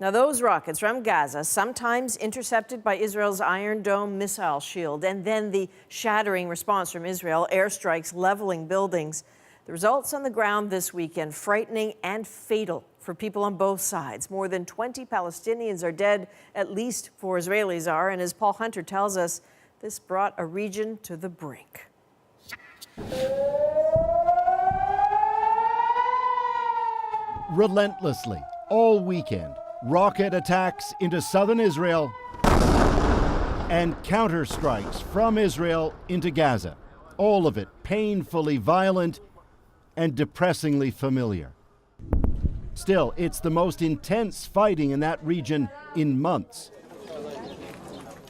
Now, those rockets from Gaza, sometimes intercepted by Israel's Iron Dome missile shield, and then the shattering response from Israel, airstrikes leveling buildings. The results on the ground this weekend, frightening and fatal for people on both sides. More than 20 Palestinians are dead, at least 4 Israelis are. And as Paul Hunter tells us, this brought a region to the brink. Relentlessly, all weekend, rocket attacks into southern Israel and counterstrikes from Israel into Gaza. All of it painfully violent and depressingly familiar. Still, it's the most intense fighting in that region in months.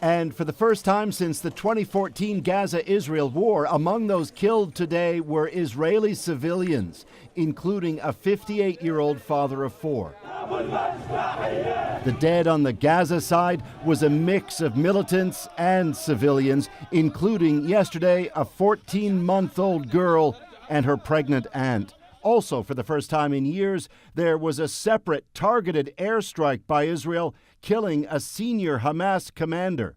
And for the first time since the 2014 Gaza-Israel war, among those killed today were Israeli civilians, including a 58-year-old father of 4. The dead on the Gaza side was a mix of militants and civilians, including yesterday a 14-month-old girl and her pregnant aunt. Also, for the first time in years, there was a separate targeted airstrike by Israel, killing a senior Hamas commander.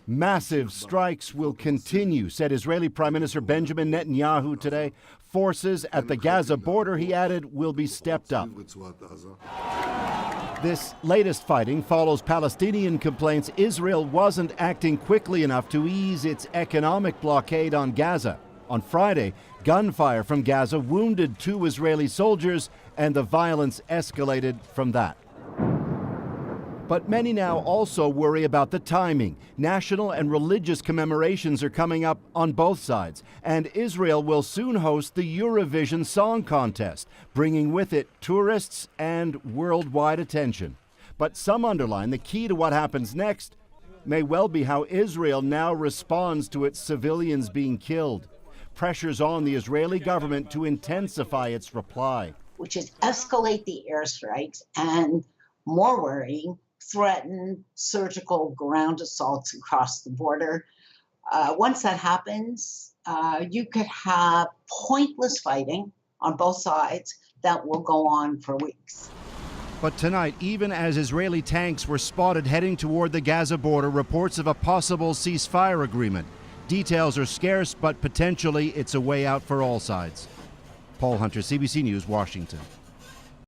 Massive strikes will continue, said Israeli Prime Minister Benjamin Netanyahu today. Forces at the Gaza border, he added, will be stepped up. This latest fighting follows Palestinian complaints Israel wasn't acting quickly enough to ease its economic blockade on Gaza. On Friday, gunfire from Gaza wounded 2 Israeli soldiers, and the violence escalated from that. But many now also worry about the timing. National and religious commemorations are coming up on both sides, and Israel will soon host the Eurovision Song Contest, bringing with it tourists and worldwide attention. But some underline the key to what happens next may well be how Israel now responds to its civilians being killed. Pressures on the Israeli government to intensify its reply, which is escalate the airstrikes and, more worrying, threaten surgical ground assaults across the border. Once that happens, you could have pointless fighting on both sides that will go on for weeks. But tonight, even as Israeli tanks were spotted heading toward the Gaza border, reports of a possible ceasefire agreement. Details are scarce, but potentially it's a way out for all sides. Paul Hunter, CBC News, Washington.